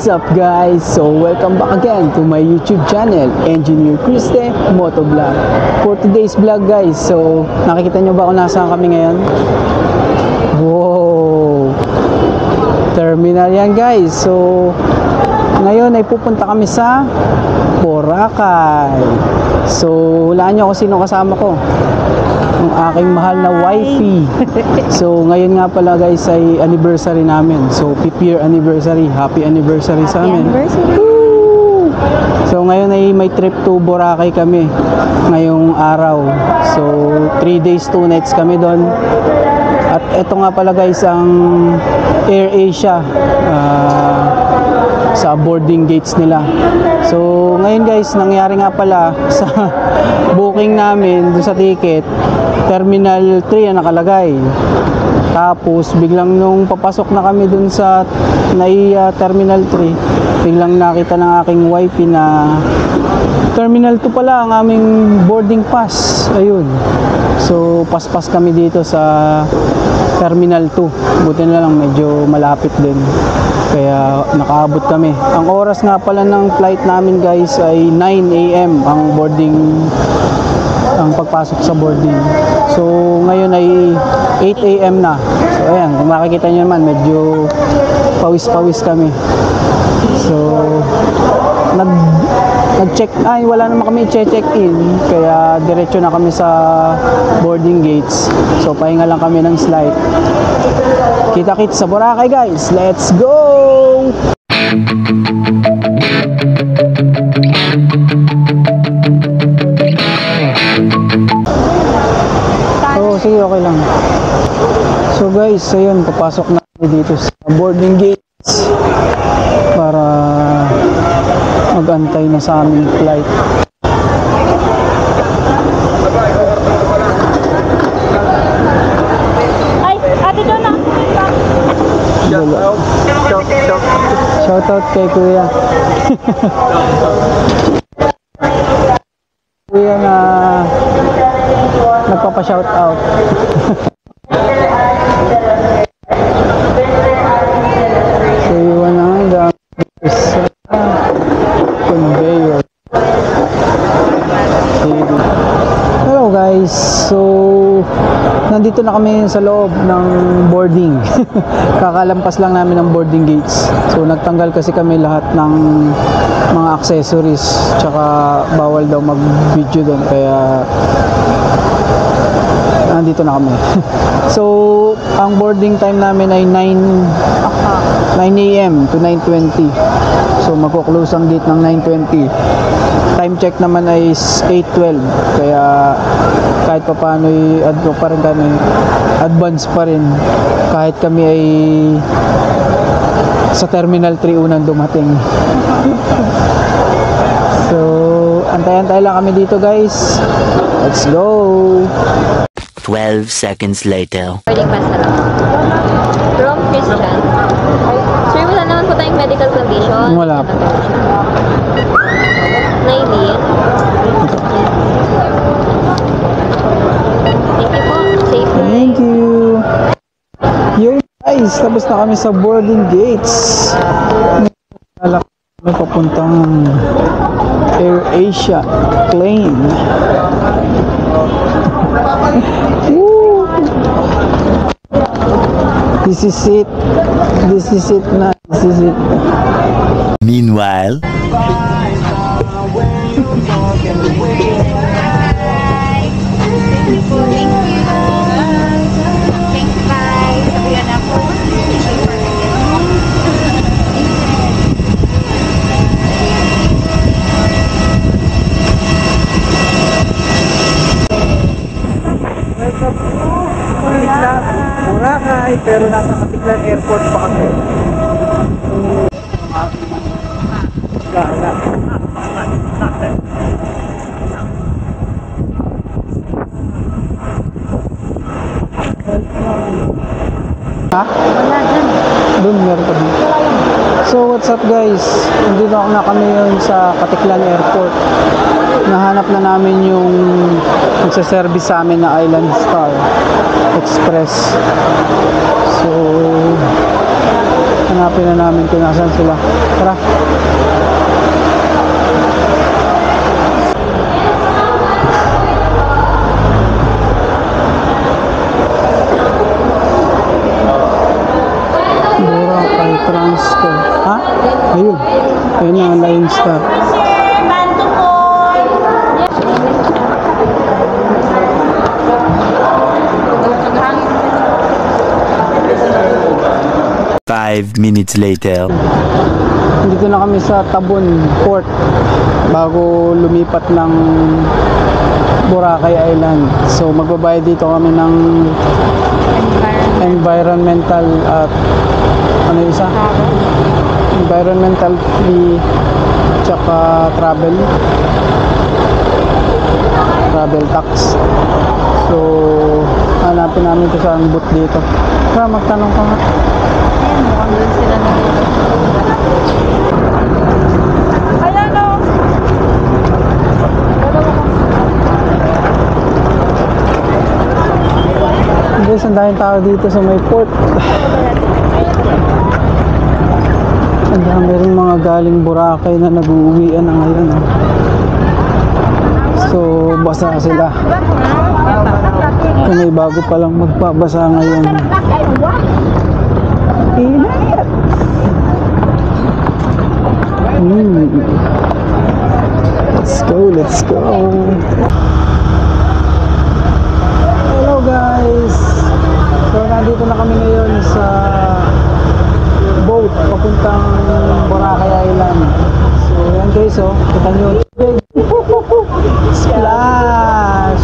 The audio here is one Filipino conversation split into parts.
What's up guys? So welcome back again to my YouTube channel, Engineer Criste Motovlog. For today's vlog guys, so nakikita nyo ba kung nasaan kami ngayon? Wow! Terminal yan guys. So ngayon ay pupunta kami sa Boracay. So hulaan nyo kung sino kasama ko. Ang aking mahal na wifey. So ngayon nga pala guys ay anniversary namin. So 5th year anniversary. Happy anniversary sa amin. Woo! So ngayon ay may trip to Boracay kami ngayong araw. So 3 days 2 nights kami doon. At ito nga pala guys ang AirAsia sa boarding gates nila. So ngayon guys, nangyari nga pala sa booking namin doon sa ticket, Terminal 3 ang nakalagay. Tapos biglang nung papasok na kami doon sa Terminal 3, biglang nakita ng aking wifey na Terminal 2 pala ang aming boarding pass. Ayun. So paspas kami dito sa Terminal 2. Buti na lang medyo malapit din. Kaya nakaabot kami. Ang oras nga pala ng flight namin guys ay 9 AM ang pagpasok sa boarding. So ngayon ay 8 AM na. So ayan, kung makikita nyo naman medyo pawis-pawis kami. So nag-check, wala naman kami check-in, kaya diretso na kami sa boarding gates. So pahinga lang kami ng slide. Kita-kits sa Boracay guys. Let's go! Oh, sige, okay lang. So guys, ayun, papasok na kami dito sa boarding gates para mag-antay na sa aming flight. Ay, ate doon na. Shout out kay Kuya. Kuya na nagpapa-shout out. So iwan na nga sa conveyor. Hello guys, so nandito na kami sa loob ng boarding. Kakalampas lang namin ng boarding gates. So nagtanggal kasi kami lahat ng mga accessories, tsaka bawal daw mag video doon, kaya nandito na kami. So ang boarding time namin ay 9 AM to 9:20. So magko-close ang gate ng 9:20. Time check naman ay 8:12. Kaya kahit pa paano pa rin kami, advance pa rin kahit kami ay sa Terminal 3 unang dumating. So antay-antay lang kami dito guys. Let's go! 12 seconds later. Boarding pass na lang. From Christian. Sir, wala naman po tayong medical condition. Wala po. 19. Thank you po. Safe flight. Thank you. Yo guys, tapos na kami sa boarding gates. May papuntang AirAsia plane. Woo! This is it. This is it na. This is it. Meanwhile, Boracay, pero nasa Katiklan Airport pa kami. Gala. Ha? Wala dyan. Doon, meron pa din. So what's up guys? Nandito na kami yun sa Katiklan Airport. Nahanap na namin yung nagsaservice sa amin na Island Star Express. So hanap Hanapin na namin kung nasan sila. Tara. Boracay Transco. Ha? Ayun. Ayun ang Line Star. 5 minutes later. Dito na kami sa Tabon Port bago lumipat ng Boracay Island. So magbabayad dito kami ng environmental at ano yung isa? Environmental fee tsaka travel tax. So hanapin namin kung saan booth dito. Kaya magtanong ka nga. Ayan, mukhang doon sila na. Ayan o! Guys, ang daming tao dito sa may port. Ang dami rin mga galing Boracay na nag-uuwian na ngayon. So, basa sila. Kung may bago palang magpabasa ngayon. Let's go. Hello guys. So, nandito na kami ngayon sa boat papuntang Boracay Island. So, yan guys, oh. Kita nyo. Splash!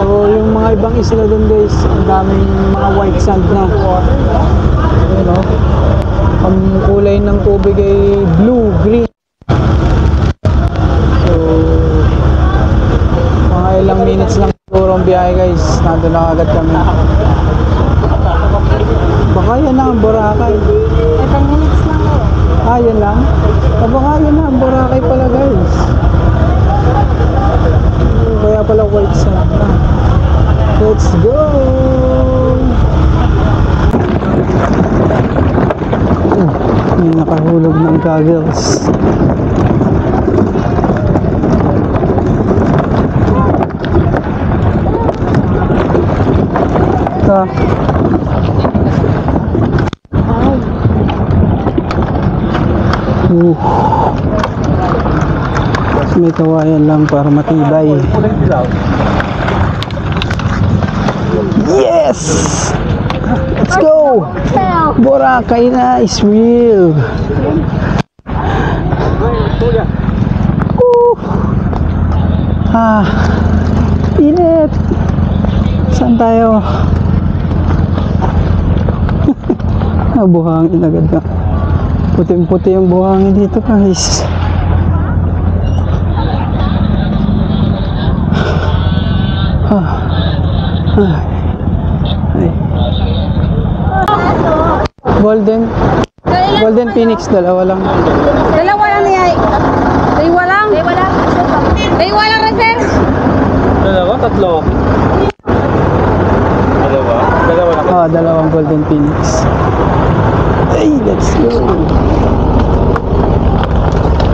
So, yung mga ibang isla dun guys, ang daming mga white sand na. Ayan, oh. Ang kulay ng tubig ay blue, green. So, mga ilang minutes lang siguro ang biyahe guys. Nandun na agad kami. Baka yan na ang Boracay. 10 minutes lang o. Ah, yan lang? Baka yan na ang Boracay pala guys. Kaya pala white sand na. Let's go! May nakahulog ng goggles. Ito. May kawayan lang para matibay. Yes! Let's go! Boracay na is real. Init. Saan tayo? Buhangin agad na. Puting-puti yung buhangin dito guys. Golden Phoenix, dalawa lang. Dalawa lang niya. Dalawa lang. Dalawa lang na sir. Dalawa? Tatlo? Dalawa? Dalawa na. Dalawang Golden Phoenix. Hey, let's go.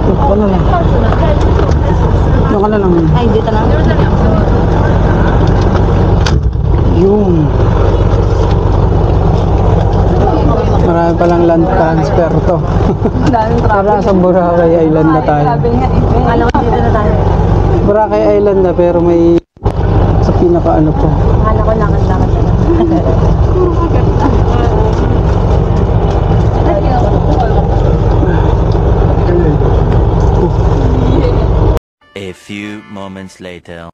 Ito na lang. Ito ka na lang. Ay, dito lang. Yung marami palang land transfer to. Para sa Boracay Island na tayo. Alam ko dito na tayo. Boracay Island na pero may sa pinaka ano po. Akala ko lakad-lakad na. A few moments later.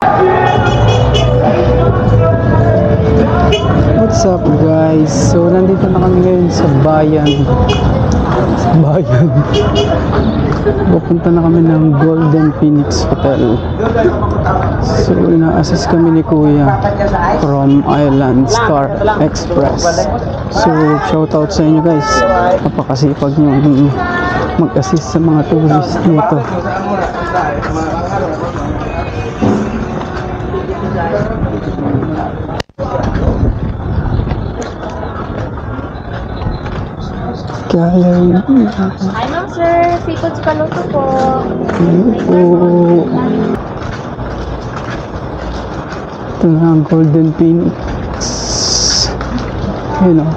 What's up guys? So nandito na kami ngayon sa bayan. Pupunta na kami ng Golden Phoenix Hotel. So ina-assist kami ni Kuya from Island Star Express. So shoutout sa inyo guys. Napakasipag nyo mag-assist sa mga tourist dito. Kaya Hi, ma'am, sir. Seafood Kaluto po. po. Ito na ang Golden Phoenix. Yun o.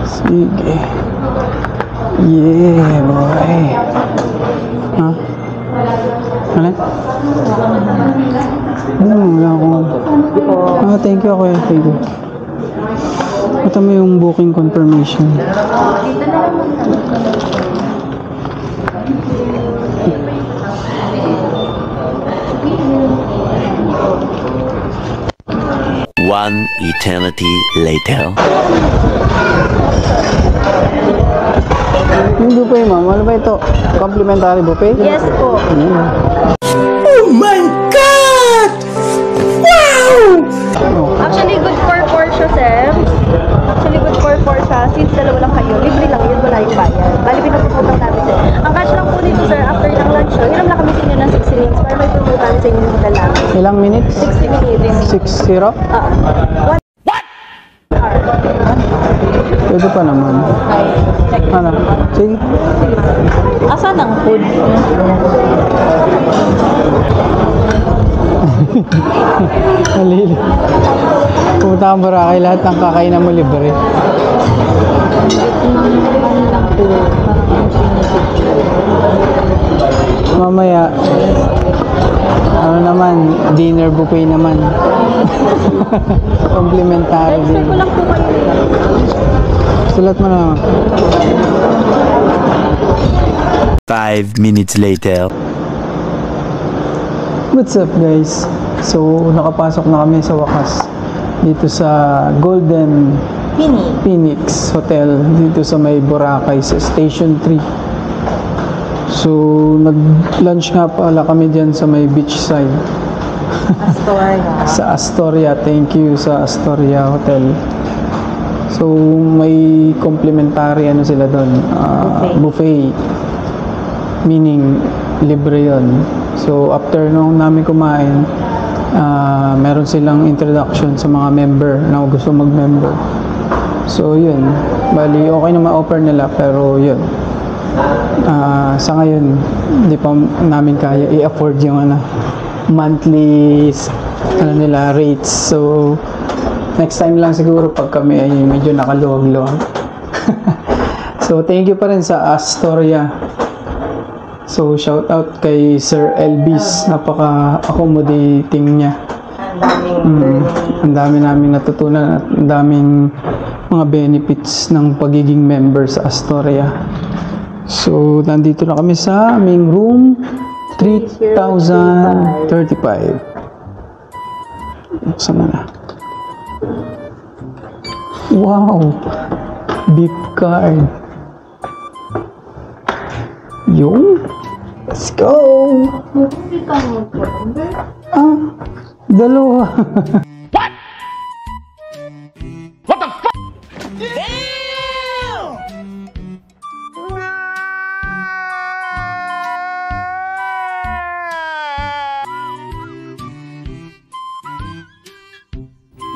Sige. Yeah, boy. Ha? Ano? Wala akong... thank you, kuya. Thank you. Ito mo yung booking confirmation. One eternity later. Yung buffet, ma'am. Ano ba ito? Complimentary buffet? Yes po. Actually, good for 4 siya, sir. Actually, good for 4 siya. Since dalawa lang kayo, libre lang yun, wala yung bayad. Bali, pinapuputang namin, sir. Ang cash lang po dito, sir, after ng lunch, hiram na kami sa inyo ng 60 minutes para may pumutan sa inyo ng lalaki. Ilang minutes? 60 minutes. 6-0? What? Pwede pa naman. Ano? Sige. Asan ang food? Malili. Pumunta kang Boracay, lahat ng kakainan mo libre. Mamaya, ano naman, dinner buffet naman. Complimentary din. Expect ko lang po kayo. Sulat mo na. 5 minutes later. What's up, guys? So, nakapasok na kami sa wakas dito sa Golden Phoenix Hotel dito sa may Boracay sa Station 3. So, nag-lunch nga pala kami dyan sa may beach side. Sa Astoria. Thank you sa Astoria Hotel. So, may complimentary ano sila doon. Buffet. Meaning, libre yon. So, after nung namin kumain, meron silang introduction sa mga member na gusto mag-member. So, yun. Bali, okay na ma-offer nila, pero yun. Sa ngayon, hindi pa namin kaya i-afford yung monthly nila rates. So, next time lang siguro pag kami ay medyo nakaluwag-luwag. So, thank you pa rin sa Astoria. So, shout out kay Sir Elvis. Napaka-accommodating niya. Ang dami namin natutunan at ang daming mga benefits ng pagiging member sa Astoria. So, nandito na kami sa aming room 3035. Buksan mo na. Wow! Beef card. Yung? Let's go! Dalawa. What? What the fuck? Damn!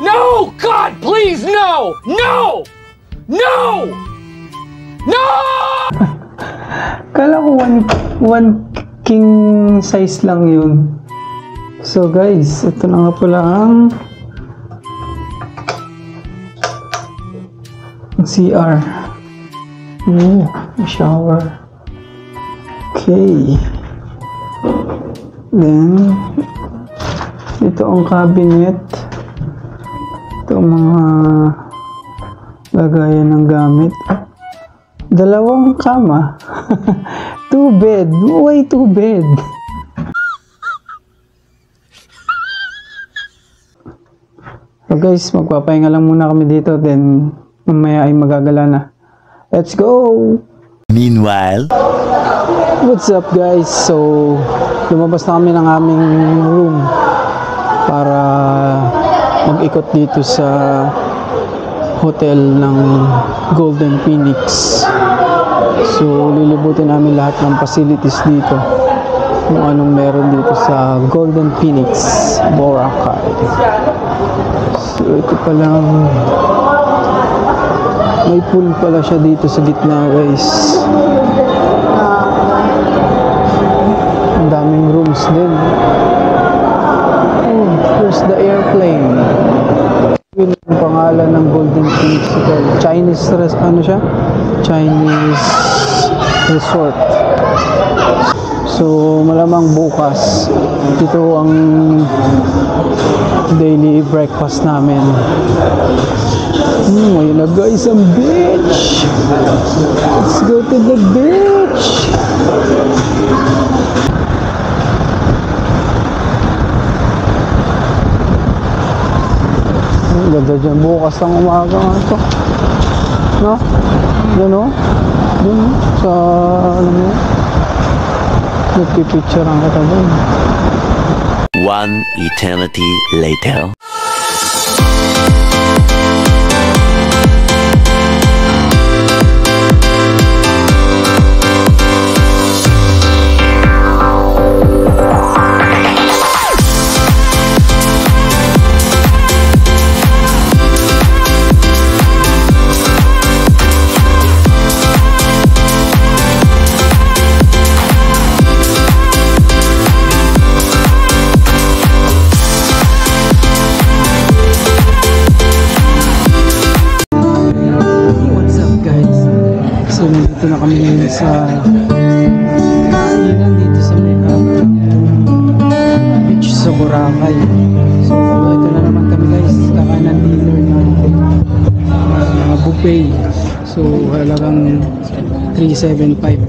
No! God, please, no! No! No! No! Kala ko one king size lang yun. So guys, ito na nga pala ang CR. Shower. Okay. Then, ito ang cabinet. Ito ang mga lagayan ng gamit. Dalawang kama. 2 bed. Why 2 bed? So guys, magpapahinga lang muna kami dito. Then, mamaya ay magagala na. Let's go! Meanwhile, What's up guys? So, lumabas na kami ng aming room para mag-ikot dito sa hotel ng Golden Phoenix. So, lilibutin namin lahat ng facilities dito. kung anong meron dito sa Golden Phoenix, Boracay. So ito palang may pool pala siya dito sa gitna, guys. Ang daming rooms din. Oh, here's the airplane. Yun ang pangalan ng Golden Phoenix Hotel. Ano siya? Chinese resort. So malamang bukas ito ang daily breakfast namin. Ayun na guys, ang beach. Let's go to the beach. Ang ganda dyan bukas ng umaga nga ito, no? Yan o, dun sa ano mo, nagpipicture ang kita dun. One eternity later. So nandito na kami ngayon sa kainan dito sa may beach sa Boracay. So ito na naman kami guys, kakain ng dinner na buffet. So halagang 375.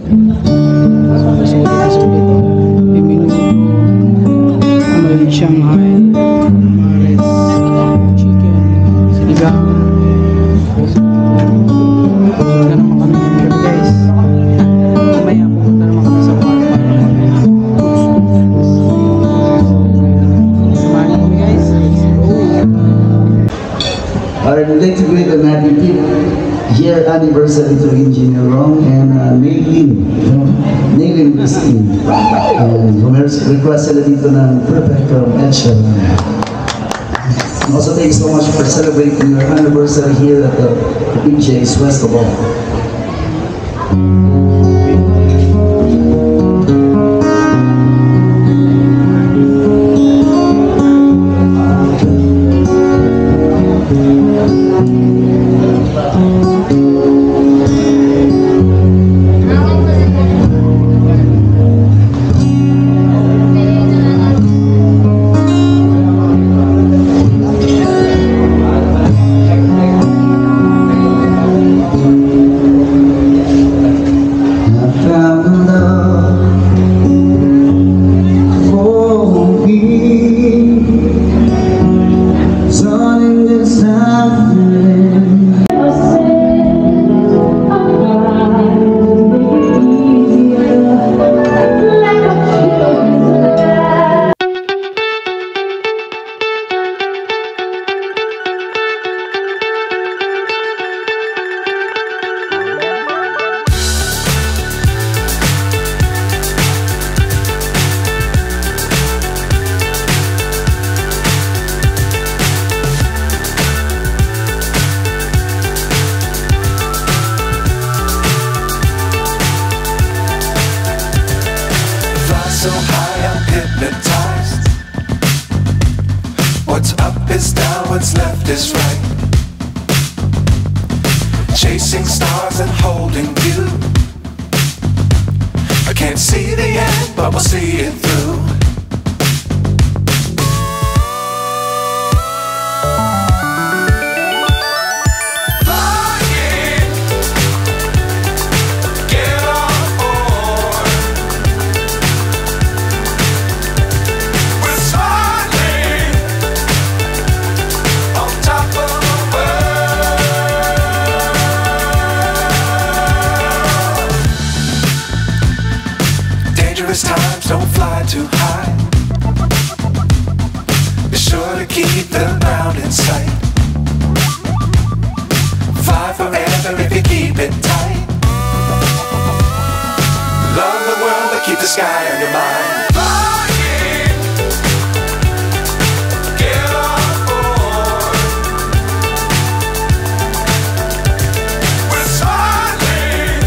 So sulit. Pimino, may Shanghai, Mares, chicken, sinigang. Pupunta naman kami ngayon guys. Mamaya pupunta naman kami sa Boracay. Samahan kami guys. Let's go! Alright, we'd like to greet an happy year anniversary to Engineer Rong and Nailin Christine. Request sila dito ng perfect match. Also, thank you so much for celebrating your anniversary here at the BJ's Festival. So high I'm hypnotized. What's up is down, what's left is right. Chasing stars and holding you. I can't see the end, but we'll see it through. Times don't fly too high. Be sure to keep the ground in sight. Fly forever if you keep it tight. Love the way world but keep the sky on your mind. Flying, get on board. We're smiling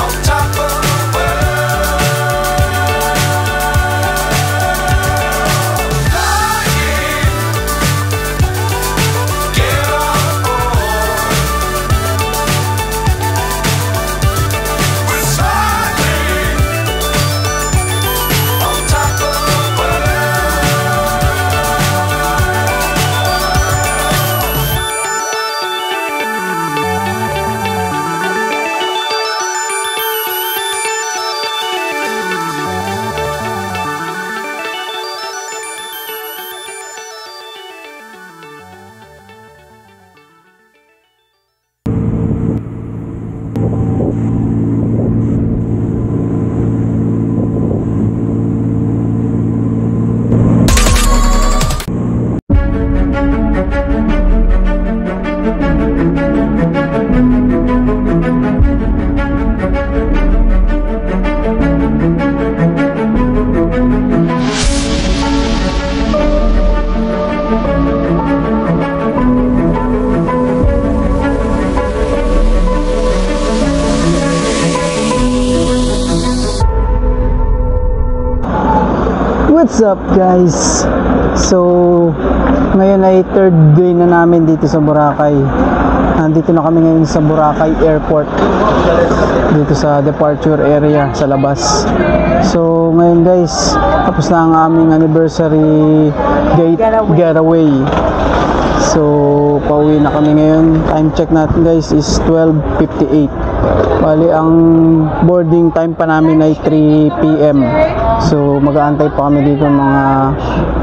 on top of the world. Flying, get on board. We're smiling on top of the world. What's up guys? So ngayon ay third day na namin dito sa Boracay. Nandito na kami ngayon sa Boracay Airport, dito sa departure area sa labas. So ngayon guys, tapos na ang aming anniversary getaway. So pauwi na kami ngayon. Time check natin guys is 12:58. Bali ang boarding time pa namin ay 3 PM. So mag-aantay pa kami dito mga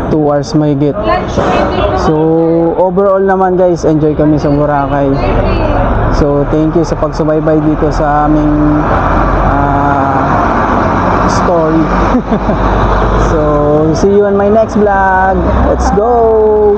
2 hours mahigit. So overall naman guys, enjoy kami sa Boracay. So thank you sa pagsubaybay dito sa aming story. So see you on my next vlog. Let's go.